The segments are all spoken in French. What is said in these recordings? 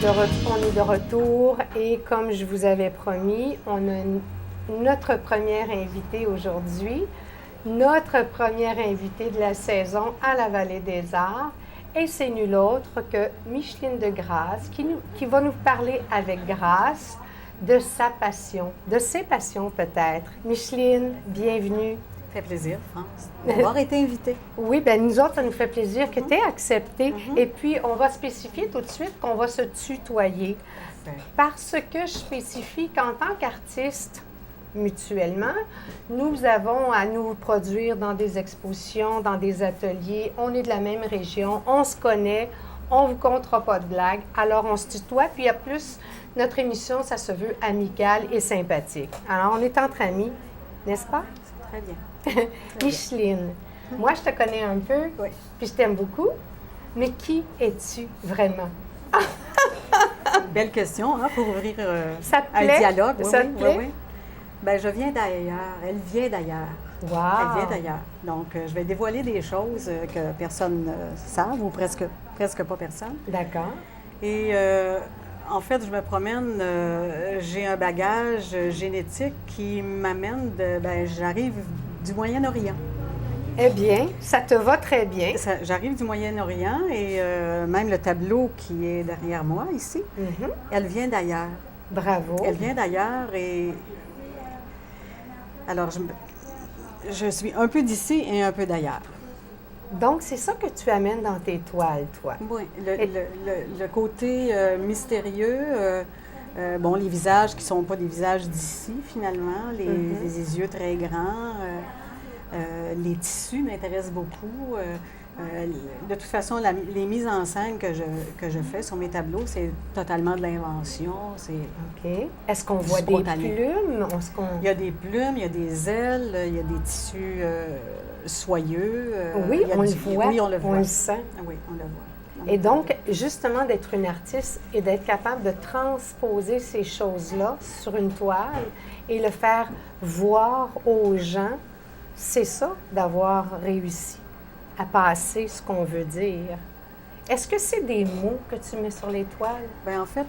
On est de retour et comme je vous avais promis, on a notre première invitée aujourd'hui, notre première invitée de la saison à la Vallée des Arts. Et c'est nul autre que Micheline de Grasse qui va nous parler avec grâce de sa passion, de ses passions peut-être. Micheline, bienvenue. Ça fait plaisir, France, d'avoir été invitée. Oui, bien nous autres, ça nous fait plaisir que tu aies accepté. Et puis, on va spécifier tout de suite qu'on va se tutoyer. Parce que je spécifie qu'en tant qu'artiste, mutuellement, nous avons à nous produire dans des expositions, dans des ateliers. On est de la même région, on se connaît, on ne vous comptera pas de blagues. Alors, on se tutoie. Puis, en plus, notre émission, ça se veut amicale et sympathique. Alors, on est entre amis, n'est-ce pas? Très bien. Micheline, moi, je te connais un peu, oui. Puis je t'aime beaucoup, mais qui es-tu vraiment? Belle question, hein, pour ouvrir Ça te un plaît? dialogue. Oui, Ça oui, te plaît? oui, oui. Bien, je viens d'ailleurs, elle vient d'ailleurs. Wow! Elle vient d'ailleurs. Donc, je vais dévoiler des choses que personne ne savent, ou presque pas personne. D'accord. Et en fait, je me promène, j'ai un bagage génétique qui m'amène j'arrive du Moyen-Orient. Eh bien, ça te va très bien. J'arrive du Moyen-Orient et même le tableau qui est derrière moi ici, elle vient d'ailleurs. Bravo. Elle vient d'ailleurs et alors je suis un peu d'ici et un peu d'ailleurs. Donc, c'est ça que tu amènes dans tes toiles, toi. Oui, le côté mystérieux, les visages qui ne sont pas des visages d'ici, finalement, les yeux très grands, les tissus m'intéressent beaucoup. De toute façon, les mises en scène que je fais sur mes tableaux, c'est totalement de l'invention. OK. Est-ce qu'on voit des plumes? Il y a des plumes, il y a des ailes, il y a des tissus soyeux. Oui, on le voit. Oui, on le voit. On le sent. Oui, on le voit. Et donc, justement, d'être une artiste et d'être capable de transposer ces choses-là sur une toile et le faire voir aux gens, c'est ça, d'avoir réussi à passer ce qu'on veut dire. Est-ce que c'est des mots que tu mets sur les toiles? Bien, en fait,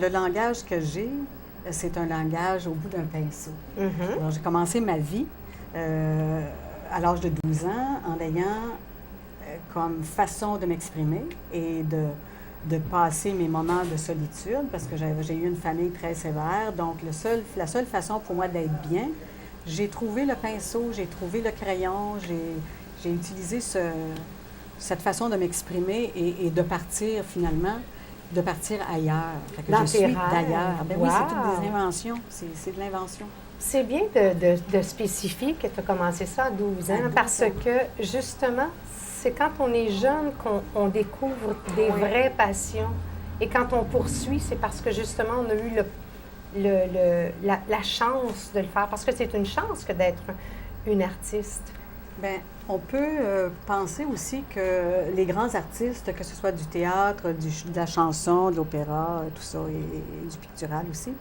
le langage que j'ai, c'est un langage au bout d'un pinceau. Alors, j'ai commencé ma vie à l'âge de 12 ans en ayant comme façon de m'exprimer et de passer mes moments de solitude parce que j'ai eu une famille très sévère. Donc, la seule façon pour moi d'être bien, j'ai trouvé le pinceau, j'ai trouvé le crayon, j'ai utilisé cette façon de m'exprimer et de partir finalement, de partir ailleurs. Fait que dans je suis rêves. d'ailleurs. Ben wow. Oui, c'est toutes des inventions. C'est de l'invention. C'est bien de spécifier que tu as commencé ça à 12 ans parce que, justement, c'est quand on est jeune qu'on découvre des vraies passions. Et quand on poursuit, c'est parce que, justement, on a eu la chance de le faire. Parce que c'est une chance que d'être une artiste. Bien, on peut penser aussi que les grands artistes, que ce soit du théâtre, de la chanson, de l'opéra, tout ça, et du pictural aussi,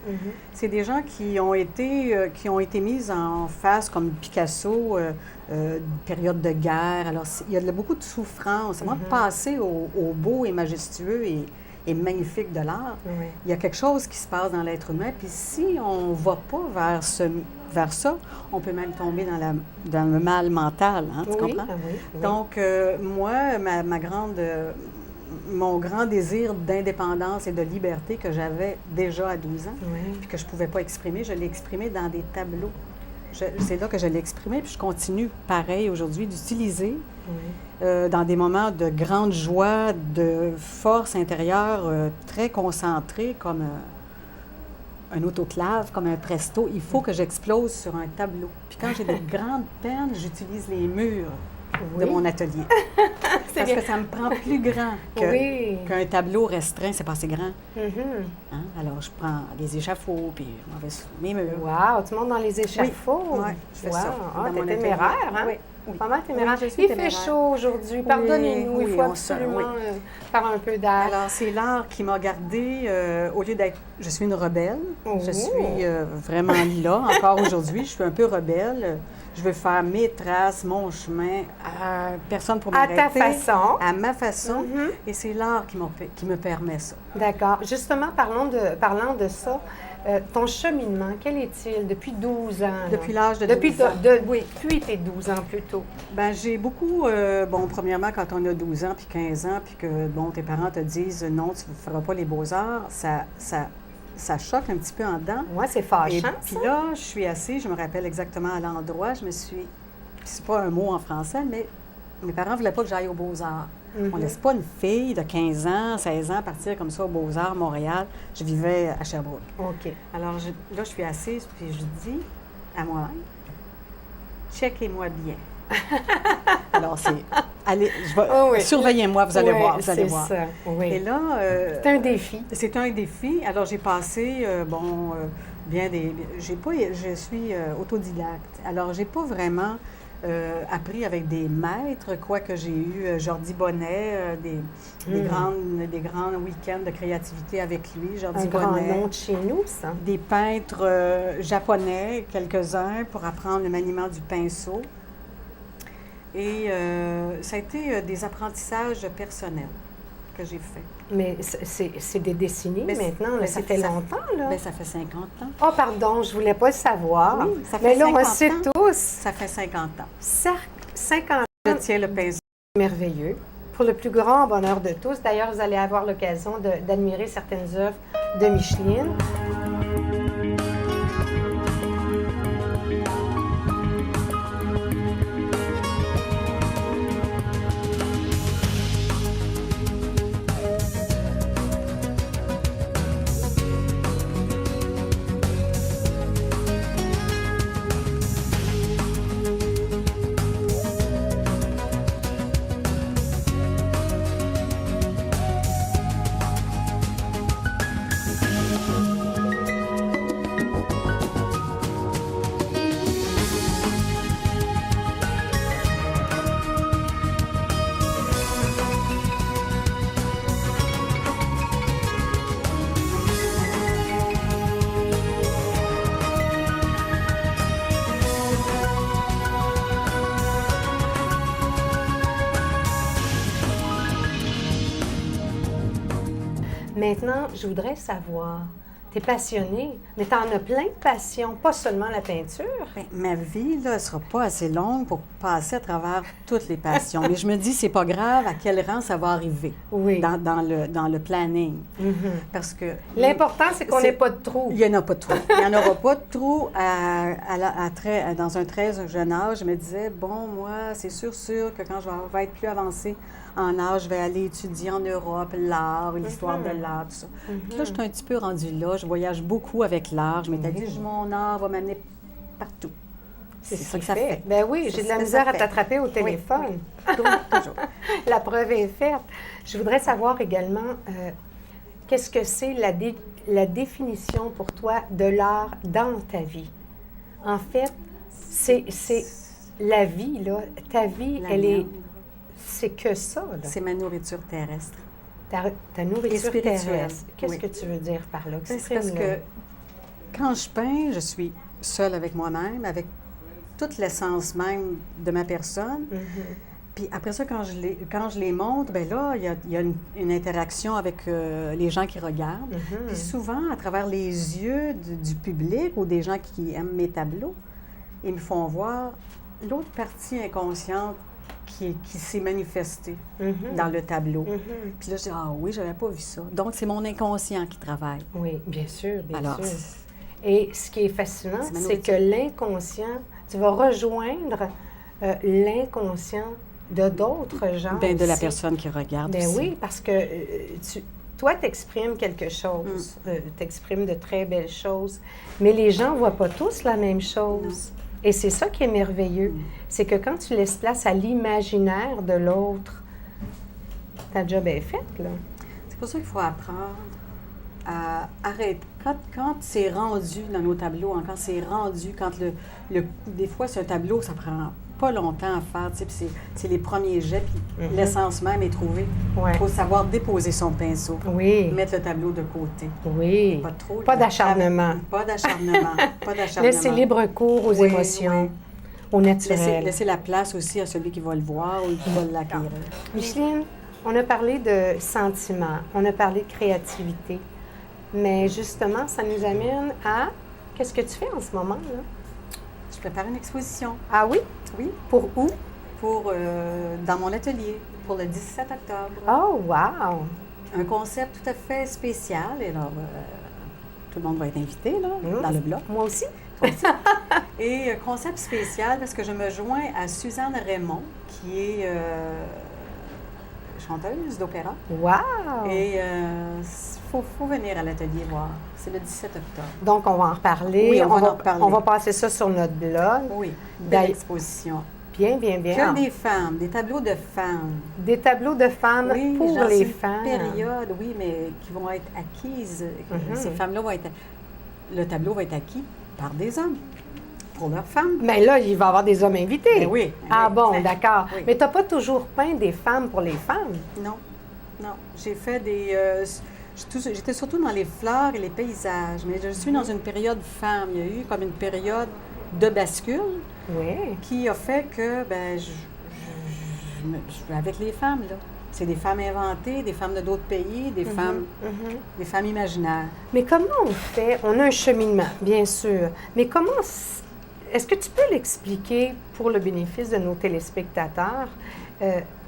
c'est des gens qui ont été mis en face, comme Picasso, période de guerre. Alors, il y a beaucoup de souffrance. Moi, passer au beau et majestueux et magnifique de l'art, il y a quelque chose qui se passe dans l'être humain. Puis si on ne va pas vers ça, on peut même tomber dans le mal mental, hein, tu comprends? Oui. Donc, moi, mon grand désir d'indépendance et de liberté que j'avais déjà à 12 ans, puis que je ne pouvais pas exprimer, je l'ai exprimé dans des tableaux. C'est là que je l'ai exprimé, puis je continue, pareil, aujourd'hui, d'utiliser dans des moments de grande joie, de force intérieure, très concentrée, comme un autoclave, comme un presto. Il faut que j'explose sur un tableau. Puis quand j'ai de grandes peines, j'utilise les murs de mon atelier. Parce que ça me prend plus grand qu'un tableau restreint, c'est pas assez grand. Hein? Alors, je prends les échafauds, puis je m'en vais sur mes murs. Wow! Tu montes dans les échafauds? Oui, je fais ça. Ah, t'es téméraire, hein? Oui. Pas mal téméraire. Oui, Il fait chaud aujourd'hui. Pardonnez-nous, il faut absolument faire un peu d'air. Alors, c'est l'art qui m'a gardée, au lieu d'être... Je suis une rebelle. Je suis vraiment là, encore aujourd'hui. Je suis un peu rebelle. Je veux faire mes traces, mon chemin, personne pour À m'arrêter. ta façon. À ma façon. Et c'est l'art qui me permet ça. D'accord. Justement, parlant de ça, ton cheminement, quel est-il depuis 12 ans? Depuis l'âge de 12 ans. Depuis tes 12 ans plutôt. Bien, j'ai beaucoup, premièrement, quand on a 12 ans puis 15 ans, puis que, tes parents te disent « Non, tu ne feras pas les beaux-arts », ça choque un petit peu en dedans. Moi, c'est fâchant, puis là, je suis assise, je me rappelle exactement à l'endroit, c'est pas un mot en français, mais mes parents ne voulaient pas que j'aille aux Beaux-Arts. On ne laisse pas une fille de 15 ans, 16 ans partir comme ça aux Beaux-Arts, Montréal. Je vivais à Sherbrooke. OK. Alors là, je suis assise, puis je dis à moi-même, checkez-moi bien. Alors, surveillez-moi, vous allez voir, vous allez voir. C'est ça, oui. Et là... c'est un défi. C'est un défi. Alors, j'ai passé, je suis autodidacte. Alors, j'ai pas vraiment appris avec des maîtres, quoique j'ai eu Jordi Bonnet, des grands week-ends de créativité avec lui. Jordi Bonnet. Un grand nom de chez nous, ça. Des peintres japonais, quelques-uns, pour apprendre le maniement du pinceau. Et ça a été des apprentissages personnels que j'ai faits. Mais c'est des décennies maintenant, là, ça fait longtemps, là. Bien, ça fait 50 ans. Oh, pardon, je ne voulais pas le savoir. Oui, ça fait mais là, 50 on sait ans. tous. Ça fait 50 ans. 50 ans. Je tiens le pinceau. Merveilleux. Pour le plus grand bonheur de tous. D'ailleurs, vous allez avoir l'occasion d'admirer certaines œuvres de Micheline. Maintenant, je voudrais savoir, tu es passionnée, mais tu en as plein de passions, pas seulement la peinture. Bien, ma vie, là, ne sera pas assez longue pour passer à travers toutes les passions. Mais je me dis, c'est pas grave à quel rang ça va arriver dans le planning. Parce que... L'important, c'est qu'on n'ait pas de trou. Il n'y en a pas de trou. Il n'y en aura pas de trou dans un très jeune âge. Je me disais, bon, moi, c'est sûr que quand je vais être plus avancée en âge, je vais aller étudier en Europe l'art, l'histoire de l'art, tout ça. Puis là, je suis un petit peu rendue là. Je voyage beaucoup avec l'art. Je m'étais dit, mon art va m'amener partout. C'est ça que ça fait. Ben oui, j'ai de la misère à t'attraper au téléphone. Oui. Toujours. La preuve est faite. Je voudrais savoir également, qu'est-ce que c'est la définition pour toi de l'art dans ta vie? En fait, c'est la vie, là. Ta vie, c'est que ça, là. C'est ma nourriture terrestre. Ta nourriture terrestre. Qu'est-ce que tu veux dire par là? C'est parce que quand je peins, je suis seule avec moi-même, avec toute l'essence même de ma personne. Puis après ça, quand je les montre, bien là, il y a une interaction avec les gens qui regardent. Puis souvent, à travers les yeux du public ou des gens qui aiment mes tableaux, ils me font voir l'autre partie inconsciente qui s'est manifestée dans le tableau. Puis là, je dis, ah oui, je n'avais pas vu ça. Donc, c'est mon inconscient qui travaille. Oui, bien sûr, bien Alors, sûr. Et ce qui est fascinant, c'est que l'inconscient, tu vas rejoindre l'inconscient de d'autres gens. Bien, de la personne qui regarde. Bien aussi. oui, parce que toi, tu exprimes quelque chose, tu exprimes de très belles choses, mais les gens ne voient pas tous la même chose. Et c'est ça qui est merveilleux. C'est que quand tu laisses place à l'imaginaire de l'autre, ta job est faite, là. C'est pour ça qu'il faut apprendre à arrêter. Quand c'est rendu dans nos tableaux, quand c'est rendu, des fois, c'est un tableau, ça prend pas longtemps à faire, tu sais, puis c'est les premiers jets, puis l'essence même est trouvée. Il faut savoir déposer son pinceau, mettre le tableau de côté. Oui. Pas trop. Pas d'acharnement. Pas d'acharnement. Laisser libre cours aux émotions. au naturel. Laisser la place aussi à celui qui va le voir ou qui va l'acquérir. Micheline, on a parlé de sentiments, on a parlé de créativité, mais justement, ça nous amène à... Qu'est-ce que tu fais en ce moment, là? Je prépare une exposition. Ah oui? Oui. Pour où? Dans mon atelier, pour le 17 octobre. Oh, wow! Un concept tout à fait spécial. Et alors, tout le monde va être invité, là, dans le bloc. Moi aussi. Et concept spécial parce que je me joins à Suzanne Raymond, qui est chanteuse d'opéra. Wow! Et il faut venir à l'atelier voir. C'est le 17 octobre. Donc, on va en reparler. Oui, on va en reparler. On va passer ça sur notre blog. Oui, belle exposition. Bien, bien, bien. Que des femmes, des tableaux de femmes. Des tableaux de femmes pour les femmes. Période, oui, mais qui vont être acquises. Ces femmes-là vont être... Le tableau va être acquis par des hommes, pour leurs femmes. Mais là, il va y avoir des hommes invités. Ben oui. Ah oui, bon, d'accord. Oui. Mais tu n'as pas toujours peint des femmes pour les femmes? Non, non. J'ai fait des... J'étais surtout dans les fleurs et les paysages, mais je suis dans une période femme. Il y a eu comme une période de bascule qui a fait que je suis avec les femmes, là. C'est des femmes inventées, des femmes de d'autres pays, des femmes imaginaires. Mais comment on fait? On a un cheminement, bien sûr. Mais comment... Est-ce que tu peux l'expliquer pour le bénéfice de nos téléspectateurs?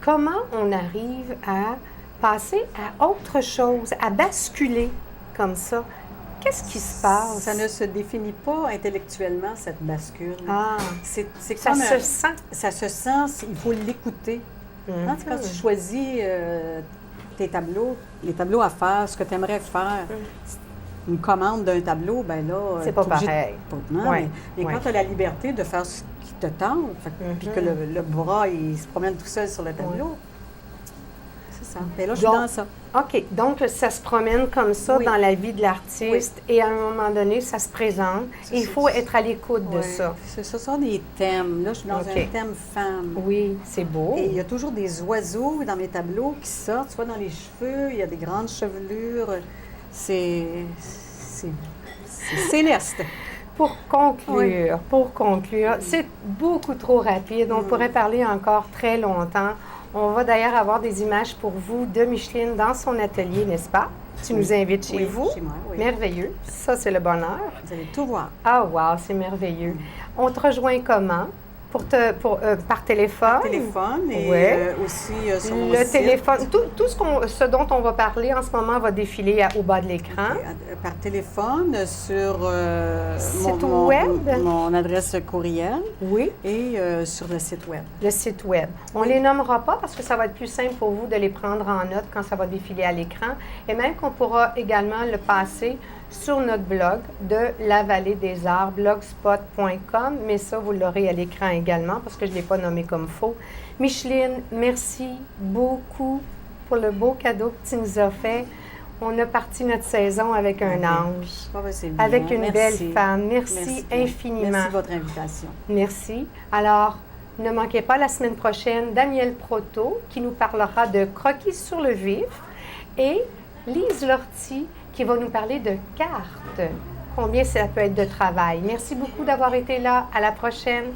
Comment on arrive à passer à autre chose, à basculer comme ça? Qu'est-ce qui se passe? Ça ne se définit pas intellectuellement, cette bascule. Ah, c'est ça comme se sent. Ça se sent, il faut l'écouter. Hein, quand tu choisis tes tableaux, les tableaux à faire, ce que tu aimerais faire, une commande d'un tableau, ben là... C'est pas pareil. Non, mais quand tu as la liberté de faire ce qui te tente, puis que le bras, il se promène tout seul sur le tableau, c'est ça. Et là, je suis dans ça. OK. Donc, ça se promène comme ça dans la vie de l'artiste et à un moment donné, ça se présente. Et il faut être à l'écoute de ça. Ce sont des thèmes. Là, je suis dans un thème femme. Oui, c'est beau. Et il y a toujours des oiseaux dans mes tableaux qui sortent, soit dans les cheveux, il y a des grandes chevelures. C'est céleste. Pour conclure, c'est beaucoup trop rapide. On pourrait parler encore très longtemps. On va d'ailleurs avoir des images pour vous de Micheline dans son atelier, n'est-ce pas? Tu nous invites chez vous. Chez moi, oui. Merveilleux. Ça, c'est le bonheur. Vous allez tout voir. Ah, wow, c'est merveilleux. On te rejoint comment? Par téléphone? Par téléphone et aussi sur mon le site. téléphone. Tout ce dont on va parler en ce moment va défiler au bas de l'écran. Par téléphone, sur web. mon adresse courriel. Oui. Et sur le site web. Le site web. On ne les nommera pas parce que ça va être plus simple pour vous de les prendre en note quand ça va défiler à l'écran. Et même qu'on pourra également le passer sur notre blog de La Vallée des Arts, blogspot.com, mais ça, vous l'aurez à l'écran également parce que je ne l'ai pas nommé comme faux. Micheline, merci beaucoup pour le beau cadeau que tu nous as fait. On a parti notre saison avec un ange, avec une belle femme. Merci infiniment. Merci de votre invitation. Merci. Alors, ne manquez pas la semaine prochaine Daniel Proto qui nous parlera de croquis sur le vif et Lise Lortie qui va nous parler de cartes. Combien ça peut être de travail. Merci beaucoup d'avoir été là. À la prochaine.